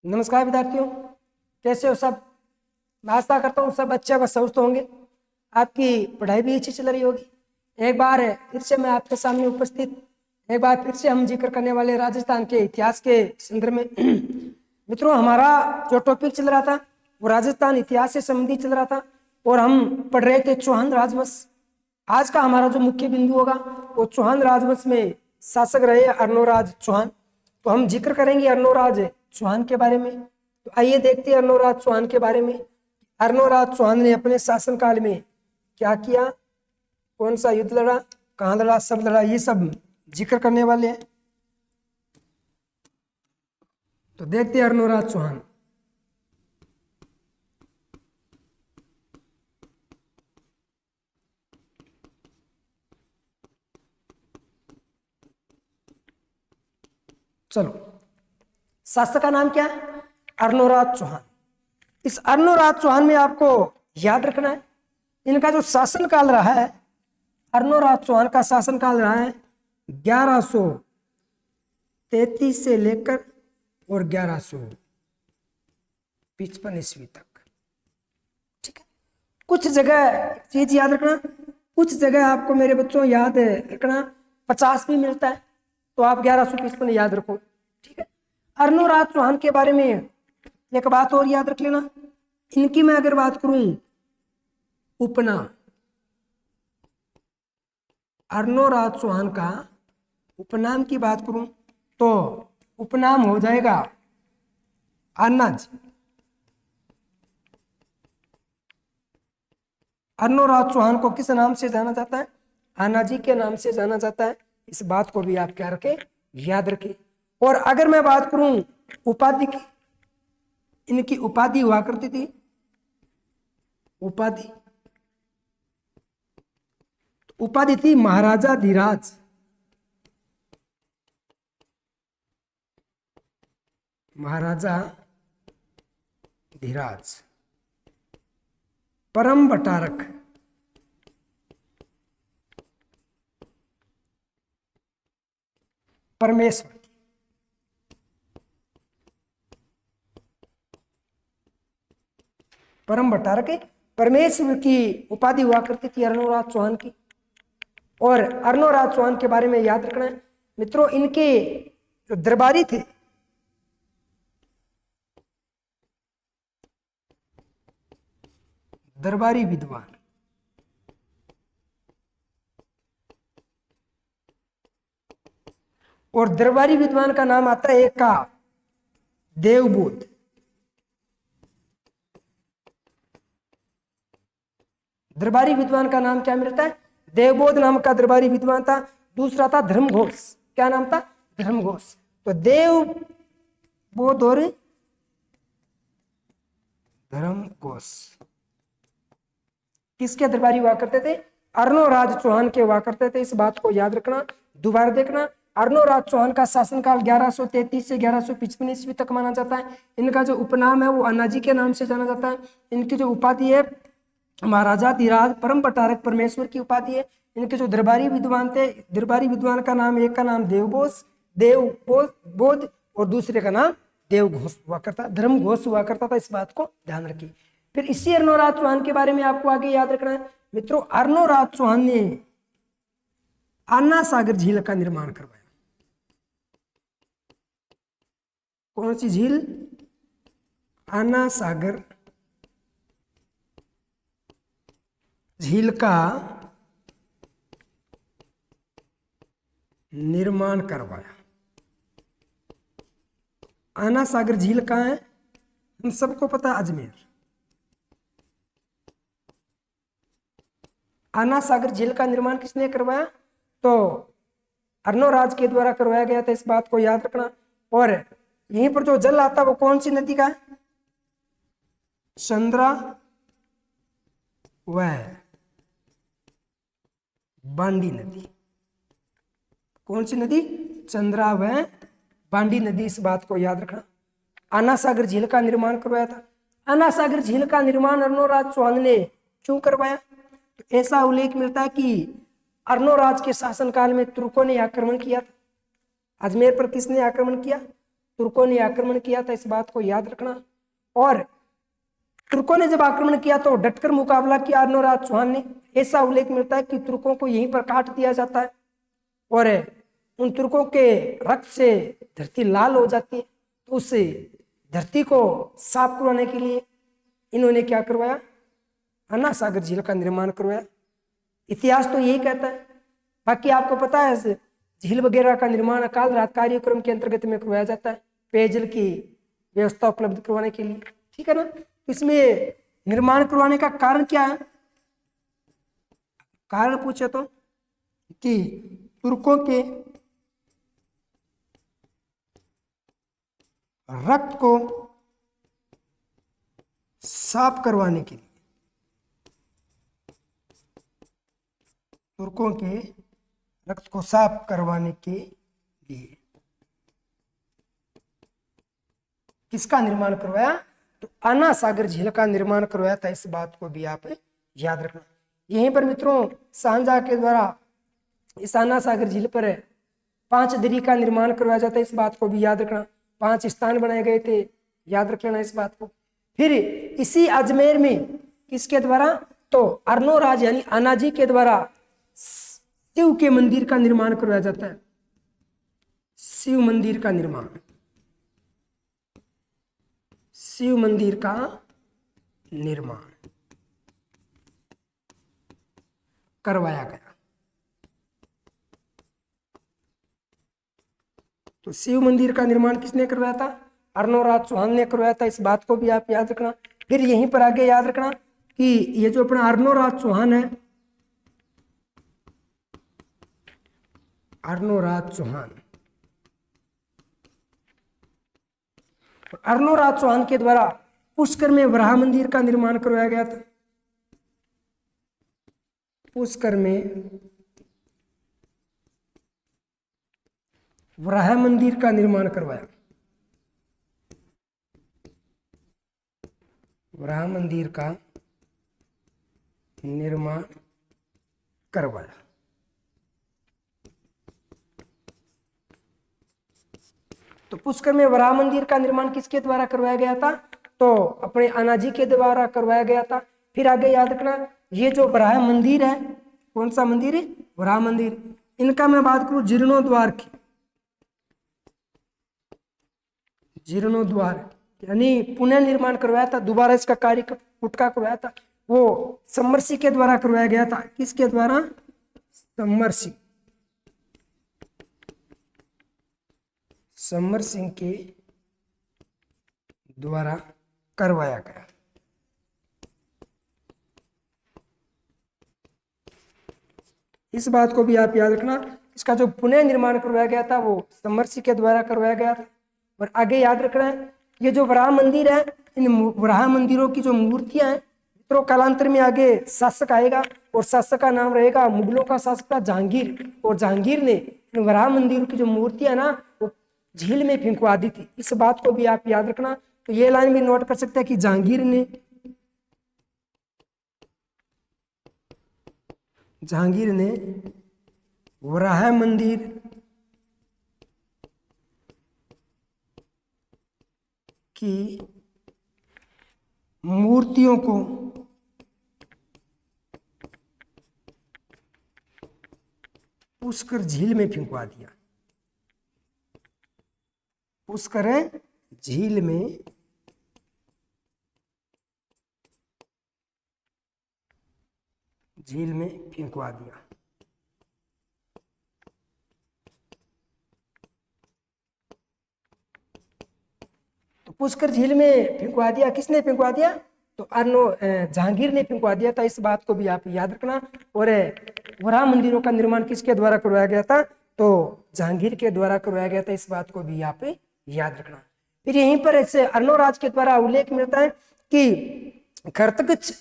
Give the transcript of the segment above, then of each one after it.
नमस्कार विद्यार्थियों, कैसे हो सब। मैं आशा करता हूँ सब अच्छे व स्वस्थ होंगे। आपकी पढ़ाई भी अच्छी चल रही होगी। एक बार फिर से मैं आपके सामने उपस्थित, एक बार फिर से हम जिक्र करने वाले राजस्थान के इतिहास के संदर्भ में। मित्रों, हमारा जो टॉपिक चल रहा था वो राजस्थान इतिहास से संबंधित चल रहा था और हम पढ़ रहे थे चौहान राजवंश। आज का हमारा जो मुख्य बिंदु होगा वो चौहान राजवंश में शासक रहे अर्णोराज चौहान। तो हम जिक्र करेंगे अर्णोराज चौहान के बारे में। तो आइए देखते हैं अर्णोराज चौहान के बारे में। अर्णोराज चौहान ने अपने शासनकाल में क्या किया, कौन सा युद्ध लड़ा, कहाँ लड़ा, सब लड़ा, ये सब जिक्र करने वाले हैं। तो देखते हैं अर्णोराज चौहान। चलो, शासक का नाम क्या है? अर्णोराज चौहान। इस अर्णोराज चौहान में आपको याद रखना है इनका जो शासनकाल रहा है, अर्णोराज चौहान का शासनकाल रहा है 1133 से लेकर और 1155 ईस्वी तक। ठीक है, कुछ जगह चीज याद रखना, कुछ जगह आपको मेरे बच्चों याद रखना 50 भी मिलता है, तो आप 1155 याद रखो। ठीक है, अर्णोराज चौहान के बारे में एक बात और याद रख लेना, इनकी मैं अगर बात करूं उपनाम, अर्णोराज चौहान का उपनाम की बात करूं तो उपनाम हो जाएगा अन्नाजी। अर्णोराज चौहान को किस नाम से जाना जाता है? अन्नाजी के नाम से जाना जाता है। इस बात को भी आप क्या रखें, याद रखें। और अगर मैं बात करूं उपाधि की, इनकी उपाधि हुआ करती थी, उपाधि उपाधि थी महाराजा धीराज। महाराजा धीराज, परम भट्टारक, परमेश्वर, परम भट्टारक परमेश्वर की उपाधि हुआ करती थी अर्णोराज चौहान की। और अर्णोराज चौहान के बारे में याद रखना है मित्रों, इनके जो दरबारी थे, दरबारी विद्वान, और दरबारी विद्वान का नाम आता है एक का देवबोध। दरबारी विद्वान का नाम क्या मिलता है? देवबोध नाम का दरबारी विद्वान था। दूसरा था धर्मघोष। क्या नाम था? धर्मघोष। तो देवबोध और धर्मघोष किसके दरबारी हुआ करते थे? अर्णोराज चौहान के हुआ करते थे। इस बात को याद रखना, दोबारा देखना। अर्णोराज चौहान का शासनकाल 1133 से 1155 ईस्वी तक माना जाता है। इनका जो उपनाम है वो अन्नाजी के नाम से जाना जाता है। इनकी जो उपाधि है महाराजा धीराज, परम भट्टारक, परमेश्वर की उपाधि है। इनके जो दरबारी विद्वान थे, दरबारी विद्वान का नाम, एक का नाम देवबोध और दूसरे का नाम देवघोष हुआ करता, धर्मघोष हुआ करता था। इस बात को ध्यान रखिए। फिर इसी अर्णोराज चौहान के बारे में आपको आगे याद रखना है मित्रों। अर्णोराज चौहान ने अन्ना सागर झील का निर्माण करवाया। कौन सी झील? अन्ना सागर झील का निर्माण करवाया। अन्ना सागर झील कहाँ है? हम सबको पता, अजमेर। अन्ना सागर झील का निर्माण किसने करवाया? तो अर्णोराज के द्वारा करवाया गया था। इस बात को याद रखना। और यहीं पर जो जल आता है वो कौन सी नदी का है? चंद्रा व बांडी नदी। कौन सी नदी? चंद्रा व बांडी नदी। इस बात को याद रखना। अन्ना सागर झील का निर्माण करवाया था। अन्ना सागर झील का निर्माण अर्णोराज चौहान ने क्यों करवाया? तो ऐसा उल्लेख मिलता है कि अर्णोराज के शासनकाल में तुर्कों ने आक्रमण किया था। अजमेर पर किसने आक्रमण किया? तुर्कों ने आक्रमण किया था, इस बात को याद रखना। और तुर्कों ने जब आक्रमण किया तो डटकर मुकाबला किया अर्नोराज चौहान ने। ऐसा उल्लेख मिलता है कि तुर्कों को यहीं पर काट दिया जाता है और उन तुर्कों के रक्त से धरती लाल हो जाती है। तो उस धरती को साफ करवाने के लिए इन्होंने क्या करवाया, अन्ना सागर झील का निर्माण करवाया। इतिहास तो यही कहता है। बाकी आपको पता है झील वगैरह का निर्माण अकाल रात कार्यक्रम के अंतर्गत में करवाया जाता है, पेयजल की व्यवस्था उपलब्ध करवाने के लिए, ठीक है ना। इसमें निर्माण करवाने का कारण क्या है, कारण पूछे तो कि तुर्कों के रक्त को साफ करवाने के लिए, तुर्कों के रक्त को साफ करवाने के लिए किसका निर्माण करवाया, तो अन्ना सागर झील का निर्माण करवाया था। इस बात को भी आप याद रखना। यहीं पर मित्रों शाहजहां के द्वारा इस अन्ना सागर झील पर 5 दरी का निर्माण करवाया जाता है, इस बात को भी याद रखना। 5 स्थान बनाए गए थे, याद रख लेना इस बात को। फिर इसी अजमेर में किसके द्वारा, तो अर्नोराज यानी अन्नाजी के द्वारा शिव के मंदिर का निर्माण करवाया जाता है। शिव मंदिर का निर्माण, शिव मंदिर का निर्माण करवाया गया। तो शिव मंदिर का निर्माण किसने करवाया था, अर्नोराज चौहान ने करवाया था, इस बात को भी आप याद रखना। फिर यहीं पर आगे याद रखना कि ये जो अपना अर्नोराज चौहान है, अर्नोराज चौहान, अर्नोराज चौहान के द्वारा पुष्कर में वराह मंदिर का निर्माण करवाया गया था। पुष्कर में वराह मंदिर का निर्माण करवाया, वराह मंदिर का निर्माण करवाया। तो पुष्कर में वराह मंदिर का निर्माण किसके द्वारा करवाया गया था, तो अपने अन्नाजी के द्वारा करवाया गया था। फिर आगे याद रखना, ये जो वराह मंदिर है, कौन सा मंदिर है, वराह मंदिर, इनका मैं बात करूं जीर्णोद्वार की, जीर्णोद्वार यानी पुनः निर्माण करवाया था, दोबारा इसका कार्य पुटका करवाया था, वो सम्मर्सी के द्वारा करवाया गया था। किसके द्वारा, सम्मर्सी, समर सिंह के द्वारा करवाया गया। इस बात को भी आप याद रखना, इसका जो पुनः निर्माण करवाया गया था वो समर सिंह के द्वारा करवाया गया था। और आगे याद रखना है, ये जो वराह मंदिर है, इन वराह मंदिरों की जो मूर्तियां हैं, तो कालांतर में आगे शासक आएगा और शासक का नाम रहेगा, मुगलों का शासक था जहांगीर, और जहांगीर ने इन वराह मंदिरों की जो मूर्तियां ना वो झील में फेंकवा दी थी। इस बात को भी आप याद रखना। तो ये लाइन भी नोट कर सकते हैं कि जहांगीर ने वराह मंदिर की मूर्तियों को पुष्कर झील में फेंकवा दिया, पुष्कर झील में फेंकवा दिया। तो पुष्कर झील में फेंकवा दिया, किसने फेंकवा दिया, तो जहांगीर ने फेंकवा दिया था। इस बात को भी आप याद रखना। और वराह मंदिरों का निर्माण किसके द्वारा करवाया गया था, तो जहांगीर के द्वारा करवाया गया था। इस बात को भी आप याद रखना। फिर यहीं पर ऐसे अर्नोराज के द्वारा उल्लेख मिलता है कि खरतगच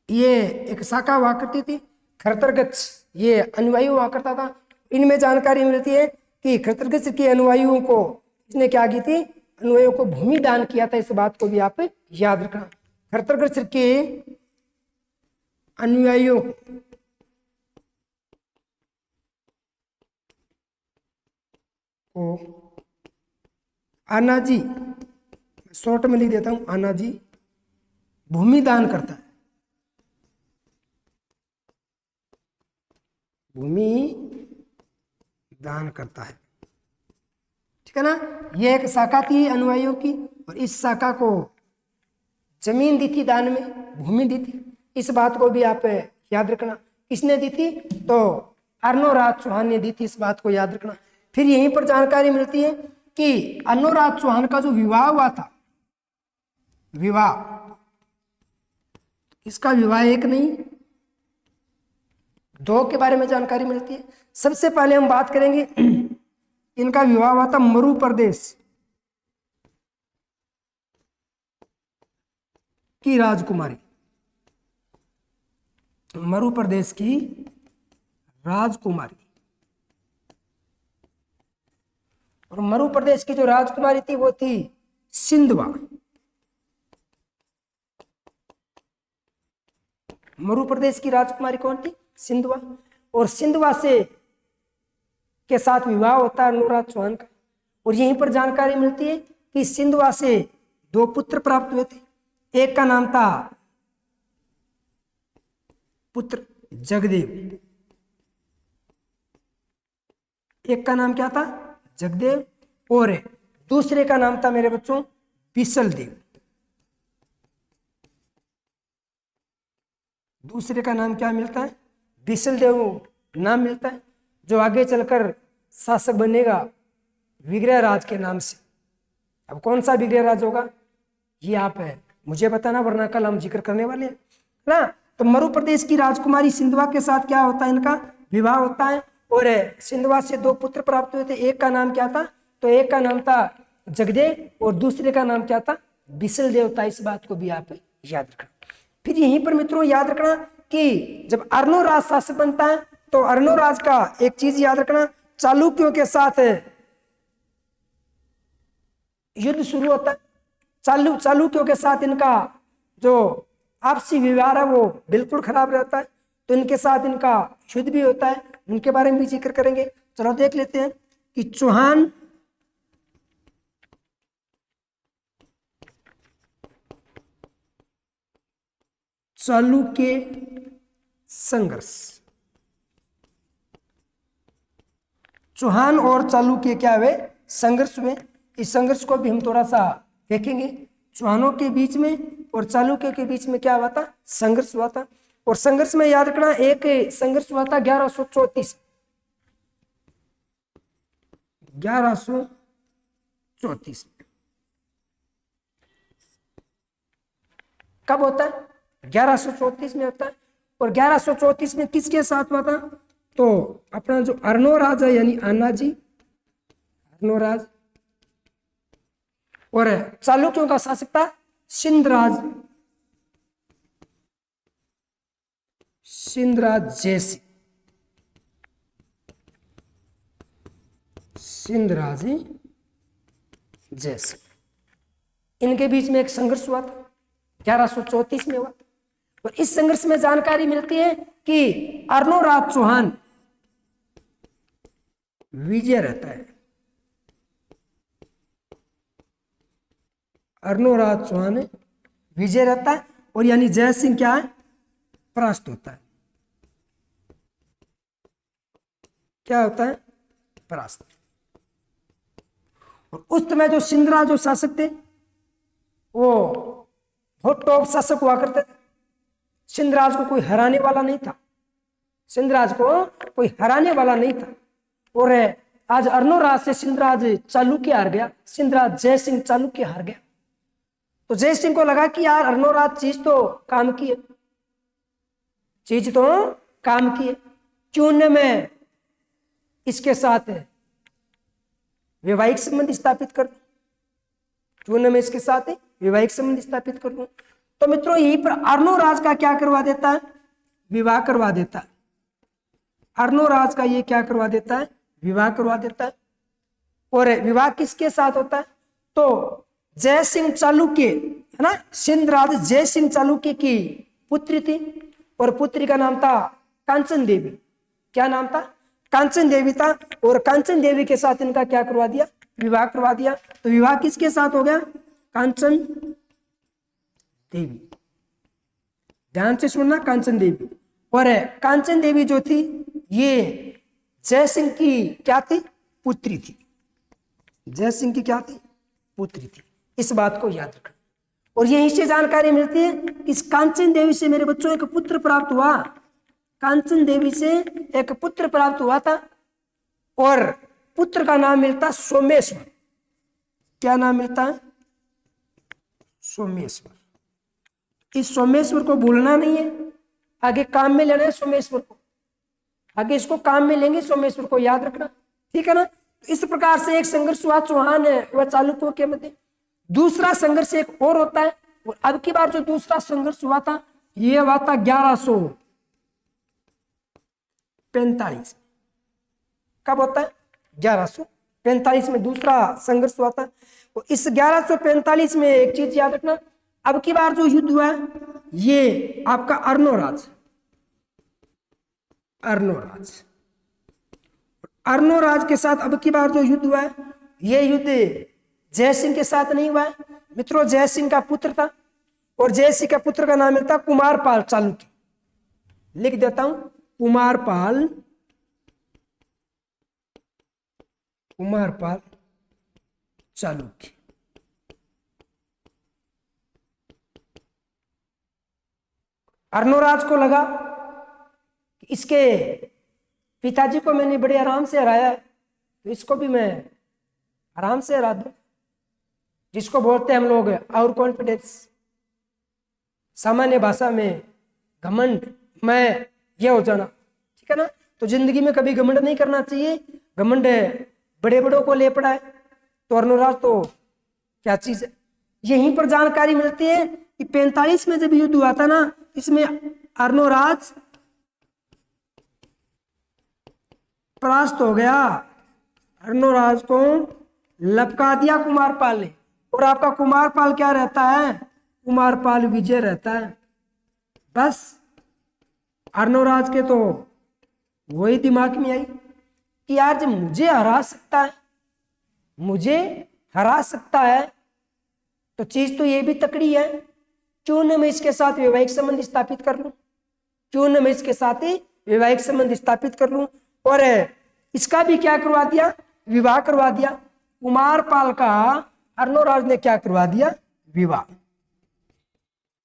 ये एक शाखा हुआ करती थी, खरतरगच ये अनुयायी हुआ करता था। इनमें जानकारी मिलती है कि खरतरगच के अनुयायियों को इसने क्या की थी, अनुयायियों को भूमि दान किया था। इस बात को भी आप याद रखना। खरतरगच के अनुयायियों को आनाजी, शॉर्ट में लिख देता हूं, आनाजी भूमि दान करता है। भूमि दान करता है, ठीक है ना। यह एक शाखा थी अनुयायियों की, और इस शाखा को जमीन दी थी दान में, भूमि दी थी। इस बात को भी आप याद रखना। किसने दी थी? तो अर्नोराज चौहान ने दी थी, इस बात को याद रखना। फिर यहीं पर जानकारी मिलती है कि अर्नोराज चौहान का जो विवाह हुआ था, विवाह, इसका विवाह एक नहीं दो के बारे में जानकारी मिलती है। सबसे पहले हम बात करेंगे, इनका विवाह हुआ था मरु प्रदेश की राजकुमारी, मरु प्रदेश की राजकुमारी। और मरु प्रदेश की जो राजकुमारी थी वो थी सिंधवा। मरु प्रदेश की राजकुमारी कौन थी? सिंधवा। और सिंधवा से के साथ विवाह होता है अर्नोराज चौहान का। और यहीं पर जानकारी मिलती है कि सिंधवा से 2 पुत्र प्राप्त हुए थे। एक का नाम था पुत्र जगदेव, एक का नाम क्या था? जगदेव। और दूसरे का नाम था मेरे बच्चों बिसल देव। दूसरे का नाम क्या मिलता है? बिसल देव नाम मिलता है, जो आगे चलकर शासक बनेगा विग्रह राज के नाम से। अब कौन सा विग्रह राज होगा ये आप है मुझे बताना, वरना कल हम जिक्र करने वाले हैं ना। तो मरु प्रदेश की राजकुमारी सिंधवा के साथ क्या होता है? इनका विवाह होता है। और सिंधवा से 2 पुत्र प्राप्त हुए थे। एक का नाम क्या था? तो एक का नाम था जगदेव और दूसरे का नाम क्या था? बिसल देव था। इस बात को भी आप याद रखना। फिर यहीं पर मित्रों याद रखना कि जब अर्नोराज शासक बनता है तो अर्नोराज का एक चीज याद रखना, चालुक्यों के साथ युद्ध शुरू होता है। चालुक्यों के साथ इनका जो आपसी व्यवहार है वो बिल्कुल खराब रहता है, तो इनके साथ इनका युद्ध भी होता है। उनके बारे में भी जिक्र करेंगे। चलो देख लेते हैं कि चौहान चालुक्य संघर्ष। चौहान और चालुक्य क्या हुए? संघर्ष हुए। इस संघर्ष को भी हम थोड़ा सा देखेंगे। चौहानों के बीच में और चालुक्य के बीच में क्या हुआ था? संघर्ष हुआ था। और संघर्ष में याद रखना, एक संघर्ष हुआ था 1134 1134 में। कब होता है? 1134 में होता है। और 1134 में किसके साथ हुआ था? तो अपना जो अर्नोराज है यानी आनाजी अर्नोराज, और चालुक्यों का शासक था सिंधराज जयसिंह। सिंधराज जयसिंह, इनके बीच में एक संघर्ष हुआ था, 1134 में हुआ। और इस संघर्ष में जानकारी मिलती है कि अर्नोराज चौहान विजय रहता है। अर्नोराज चौहान विजय रहता है, और यानी जयसिंह क्या है? परास्त होता है। क्या होता है? परास्त। और उस समय जो सिंधराज जो शासक थे वो बहुत टॉप शासक हुआ करते थे। सिंधराज को कोई हराने वाला नहीं था। सिंधराज को कोई हराने वाला नहीं था। और आज अर्नोराज से सिंधराज चालुक्य हार गया। सिंधराज जयसिंह चालुक्य हार गया। तो जयसिंह को लगा कि यार अर्नोराज चीज तो काम की है, चीज तो काम की है, क्यों न मैं इसके साथ वैवाहिक संबंध स्थापित कर दूं, क्यों न मैं इसके साथ वैवाहिक संबंध स्थापित कर दूं। तो मित्रों यहीं पर अर्नोराज का क्या करवा देता है? विवाह करवा देता है। अर्नोराज का ये क्या करवा देता है? विवाह करवा देता है। और विवाह किसके साथ होता है? तो जयसिंह चालुक्य है ना, सिंधराज जयसिंह चालुक्य की पुत्री थी। और पुत्री का नाम था कांचन देवी। क्या नाम था? कांचन देवी था। और कांचन देवी के साथ इनका क्या करवा दिया? विवाह करवा दिया। तो विवाह किसके साथ हो गया? कांचन देवी। ध्यान से सुनना, कांचन देवी। और कांचन देवी जो थी ये जय सिंह की क्या थी? पुत्री थी। जय सिंह की क्या थी? पुत्री थी। इस बात को याद रखना। और यहीं से जानकारी मिलती है कि इस कांचन देवी से मेरे बच्चों एक पुत्र प्राप्त हुआ। कांचन देवी से एक पुत्र प्राप्त हुआ था और पुत्र का नाम मिलता सोमेश्वर। क्या नाम मिलता है? सोमेश्वर। इस सोमेश्वर को भूलना नहीं है, आगे काम में लेना है सोमेश्वर को। आगे इसको काम में लेंगे, सोमेश्वर को याद रखना, ठीक है ना। इस प्रकार से एक संघर्ष हुआ चौहान व चालुक्यों के मध्य। दूसरा संघर्ष एक और होता है। और अब की बार जो दूसरा संघर्ष हुआ था ये हुआ था 1145। कब होता है? 1145 में दूसरा संघर्ष हुआ था। और इस 1145 में एक चीज याद रखना, अब की बार जो युद्ध हुआ है ये आपका अर्णोराज के साथ अब की बार जो युद्ध हुआ है ये युद्ध जयसिंह के साथ नहीं हुआ है मित्रों। जयसिंह का पुत्र था और जयसिंह का पुत्र का नाम मिलता कुमारपाल चालुक्य। लिख देता हूं, कुमारपाल चालुक्य। अर्णोराज को लगा कि इसके पिताजी को मैंने बड़े आराम से हराया है तो इसको भी मैं आराम से हरा दूं, जिसको बोलते हैं हम लोग आवर कॉन्फिडेंस, सामान्य भाषा में घमंड, मैं ये हो जाना, ठीक है ना। तो जिंदगी में कभी घमंड नहीं करना चाहिए। घमंड बड़े बड़ों को ले पड़ा है। तो अर्णोराज तो क्या चीज है। यहीं पर जानकारी मिलती है कि 45 में जब युद्ध हुआ था ना, इसमें अर्णोराज परास्त हो गया। अर्णोराज को लपका दिया कुमारपाल ने। और आपका कुमारपाल क्या रहता है? कुमारपाल विजय रहता है। बस अर्णोराज के तो वही दिमाग में आई कि यार जब मुझे हरा सकता है तो चीज तो ये भी तकड़ी है, क्यों न मैं इसके साथ वैवाहिक संबंध स्थापित कर लूं। और इसका भी क्या करवा दिया? विवाह करवा दिया। कुमारपाल का अर्णोराज ने क्या करवा दिया? विवाह।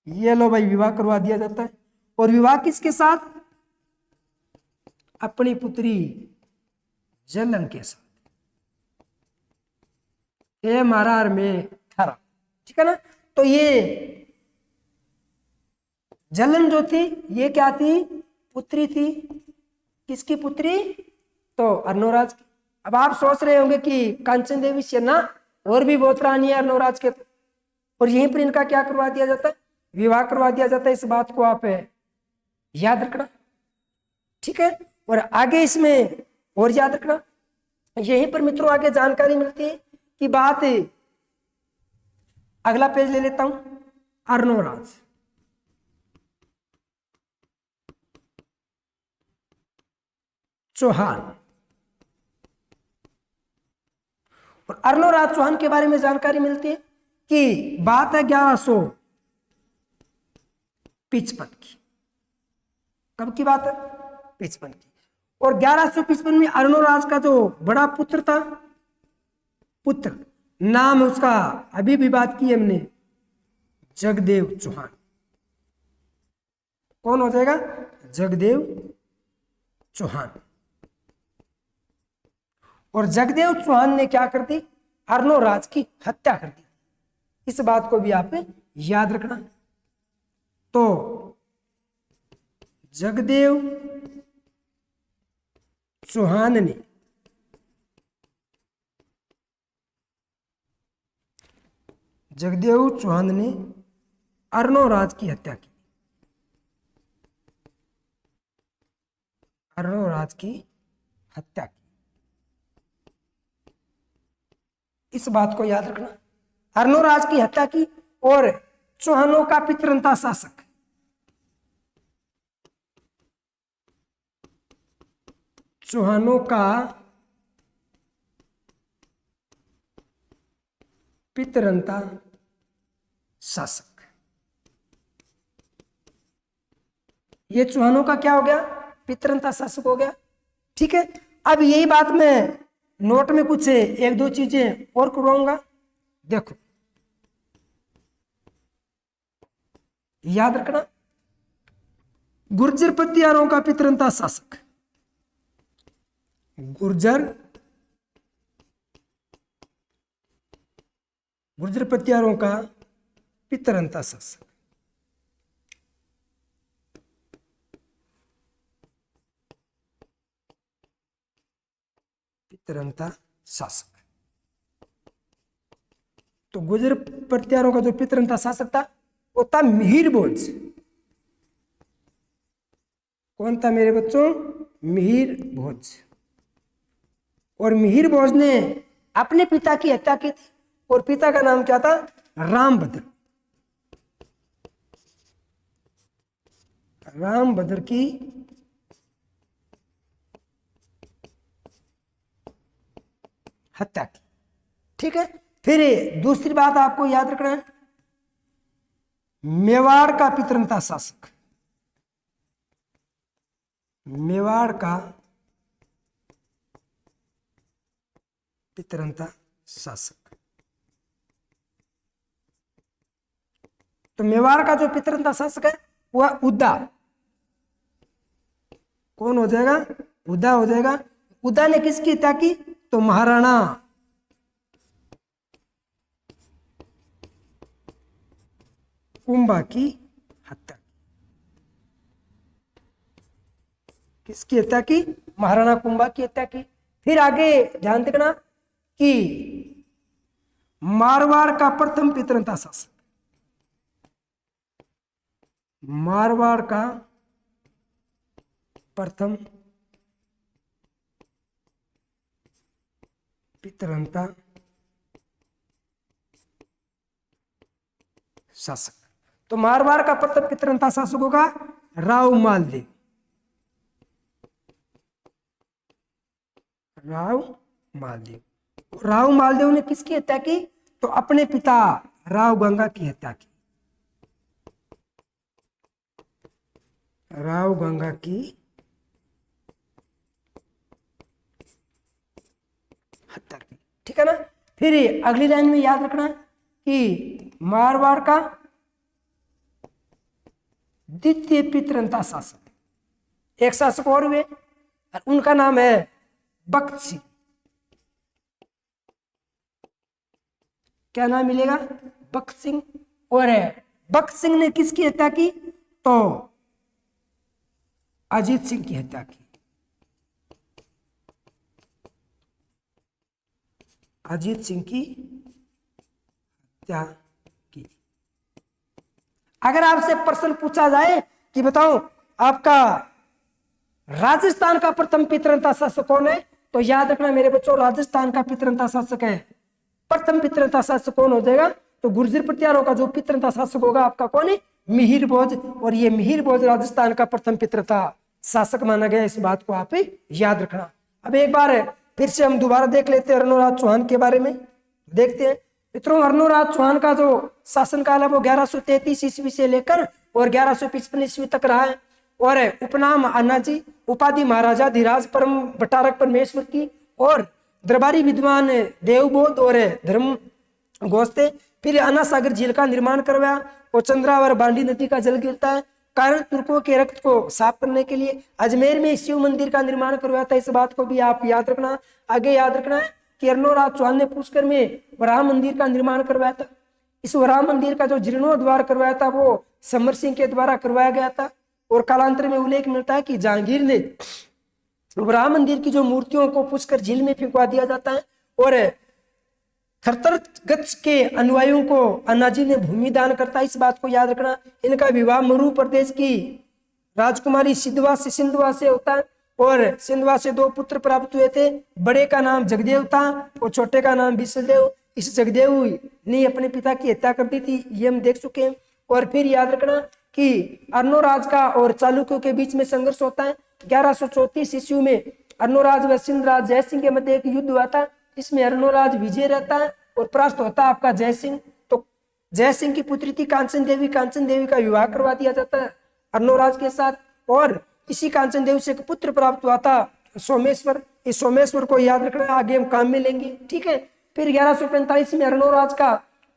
ये लो भाई, विवाह करवा दिया जाता है। और विवाह किसके साथ? अपनी पुत्री जलन के साथ। ये मारार में ठहरा, ठीक है ना। तो ये जलन जो थी ये क्या थी? पुत्री थी। किसकी पुत्री? तो अर्णोराज की। अब आप सोच रहे होंगे कि कांचन देवी से ना और भी बहुत रानी है अर्णोराज के, और यहीं पर इनका क्या करवा दिया जाता है? विवाह करवा दिया जाता है। इस बात को आप याद रखना, ठीक है। और आगे इसमें और याद रखना, यहीं पर मित्रों आगे जानकारी मिलती है कि बात, अगला पेज ले लेता हूं। अर्णोराज, चौहान। और अर्णोराज चौहान के बारे में जानकारी मिलती है कि बात है 1155 की। कब की बात है? 55 की। और 1155 में अर्णोराज का जो बड़ा पुत्र था, पुत्र नाम उसका अभी भी बात की हमने, जगदेव चौहान। कौन हो जाएगा? जगदेव चौहान। और जगदेव चौहान ने क्या कर दी? अर्णोराज की हत्या कर दी। इस बात को भी आप याद रखना। तो जगदेव चौहान ने अर्णोराज की हत्या की। अर्णोराज की हत्या की। इस बात को याद रखना, अर्णोराज की हत्या की। और चौहानों का पितरंता शासक चौहानों का पितरंता शासक। ये चौहानों का क्या हो गया? पितरंता शासक हो गया। ठीक है, अब यही बात मैं नोट में कुछ एक दो चीजें और करवाऊंगा। देखो, याद रखना, गुर्जर पतियारों का पितरंता शासक, गुर्जर पतियारों का पितरंता शासक। पितरंता शासक। तो गुर्जर पतियारों का जो पितरंता शासक था वो था मिहिर भोज। कौन था मेरे बच्चों? मिहिर भोज। और मिहिर भोज ने अपने पिता की हत्या की थी, और पिता का नाम क्या था? रामभद्र। रामभद्र की हत्या की। ठीक है, फिर दूसरी बात आपको याद रखना है, मेवाड़ का पितरंता शासक, मेवाड़ का पितरंता शासक। तो मेवाड़ का जो पितरंता शासक है वह उदा। कौन हो जाएगा? उदा हो जाएगा। उदा ने किसकी हत्या की? तो महाराणा कुंभा की हत्या। किसकी हत्या की? महाराणा कुंभा की हत्या की। फिर आगे ध्यान देना कि मारवाड़ का प्रथम पितरंता शासक, मारवाड़ का प्रथम पितरंता शासक। तो मारवाड़ का प्रथम पितरंता शासक होगा राव मालदेव। राव मालदेव। राव मालदेव ने किसकी हत्या की? तो अपने पिता राव गंगा की हत्या की। राव गंगा की हत्या की। ठीक है ना। फिर अगली लाइन में याद रखना कि मारवाड़ का द्वितीय पितरंता शासक, एक शासक और हुए, उनका नाम है बख्त सिंह। क्या नाम मिलेगा? बख्त सिंह। और बख्त सिंह ने किसकी हत्या की? तो अजीत सिंह की हत्या की। अजीत सिंह की हत्या की। अगर आपसे प्रश्न पूछा जाए कि बताओ आपका राजस्थान का प्रथम पितरंता शासक कौन है, तो याद रखना मेरे बच्चों, राजस्थान का पितरंता शासक है, प्रथम पितरंता शासक कौन हो जाएगा? तो गुर्जर पटियारों का जो पितरंता शासक होगा आपका कौन है? मिहिर भोज। और ये मिहिर भोज राजस्थान का प्रथम पितरंता शासक माना गया। इस बात को आप याद रखना। अब एक बार फिर से हम दोबारा देख लेते हैं अर्नोराज चौहान के बारे में। देखते हैं मित्रों, अर्नोराज चौहान का जो शासनकाल है वो 1133 ईस्वी से लेकर और 1155 ईस्वी तक रहा है। और उपनाम अन्नाजी, उपाधि महाराजा धीराज परम भट्टारक परमेश्वर की, और दरबारी विद्वान देवबोध और धर्म गोस्ते। फिर अन्ना सागर झील का निर्माण करवाया और चंद्रावर बांडी नदी का जल गिरता है कारण तुर्कों के रक्त को साफ करने के लिए। अजमेर में शिव मंदिर का निर्माण करवाया था। इस बात को भी आप याद रखना। आगे याद रखना है कि अर्नोराज चौहान ने पुष्कर में वराह मंदिर का निर्माण करवाया था। इस वराह मंदिर का जो जीर्णोद्वार करवाया था वो समर सिंह के द्वारा करवाया गया था। और कालांतर में उल्लेख मिलता है कि जहांगीर ने वराह मंदिर की जो मूर्तियों को पुष्कर झील में फेंकवा दिया जाता है। और खरतर गच्छ के अनुयायियों को अन्नाजी ने भूमि दान करता है। इस बात को याद रखना। इनका विवाह मरु प्रदेश की राजकुमारी सिंधुआ से होता है। और सिंधुआ से 2 पुत्र प्राप्त हुए थे। बड़े का नाम जगदेव था और छोटे का नाम विश्वदेव। इस जगदेव ने अपने पिता की हत्या कर दी थी, ये हम देख चुके हैं। और फिर याद रखना कि अर्नोराज का और चालुक्यों के बीच में संघर्ष होता है। 1134 ईस्वी में अर्णोराज व सिंधराज जयसिंह के मध्य एक युद्ध हुआ था। इसमें अर्णोराज विजय रहता है और परास्त होता है आपका जयसिंह। तो जयसिंह की पुत्री थी कांचन देवी, कांचन देवी का विवाह करवा दिया जाता है अर्णोराज के साथ, और इसी कांचन देवी से एक पुत्र प्राप्त हुआ था सोमेश्वर। इस सोमेश्वर को याद रखना, आगे हम काम में लेंगे, ठीक है। फिर 1145 में अर्णोराज का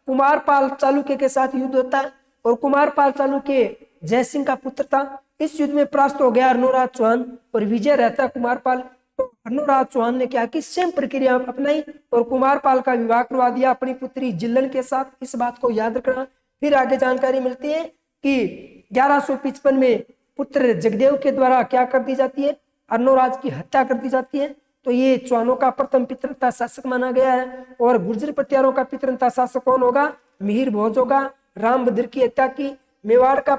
कुमारपाल चालुक्य के साथ युद्ध होता है और कुमारपाल चालुक्य जयसिंह का पुत्र था। इस युद्ध में परास्त हो गया अर्णोराज चौहान और विजय रहता है कुमारपाल। तो अर्णोराज चौहान ने क्या की, सेम प्रक्रिया अपनाई और कुमारपाल का विवाह करवा दिया अपनी पुत्री जिल्लन के साथ। इस बात को याद रखना। फिर आगे जानकारी मिलती है कि 1155 में पुत्र जगदेव के द्वारा क्या कर दी जाती है, अर्णोराज की हत्या कर दी जाती है। तो ये चौहानों का प्रथम पितृता शासक माना गया है। और गुर्जर पटियारों का पितृता शासक कौन होगा, मिहिर भोज होगा। रामभद्र की हत्या की। मेवाड़ का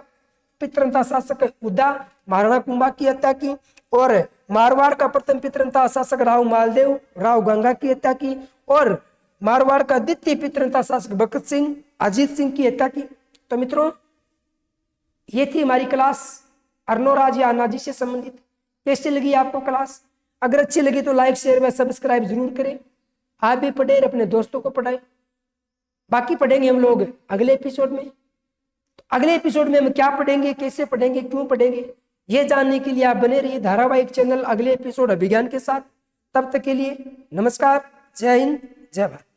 पितृता शासक उदा, महाराणा कुंभा की हत्या की। और मारवाड़ का प्रथम पितृता शासक राव मालदेव, राव गंगा की हत्या की। और मारवाड़ का द्वितीय पितृता शासक भगत सिंह, अजीत सिंह की हत्या की। तो मित्रों, ये थी हमारी क्लास अर्णोराज या अनाजी से संबंधित। कैसी लगी आपको क्लास? अगर अच्छी लगी तो लाइक शेयर व सब्सक्राइब जरूर करें। आप भी पढ़े और अपने दोस्तों को पढ़ाएं। बाकी पढ़ेंगे हम लोग अगले एपिसोड में। तो अगले एपिसोड में हम क्या पढ़ेंगे, कैसे पढ़ेंगे, क्यों पढ़ेंगे, ये जानने के लिए आप बने रहिए धारावाहिक चैनल अगले एपिसोड अभिज्ञान के साथ। तब तक के लिए नमस्कार, जय हिंद, जय भारत।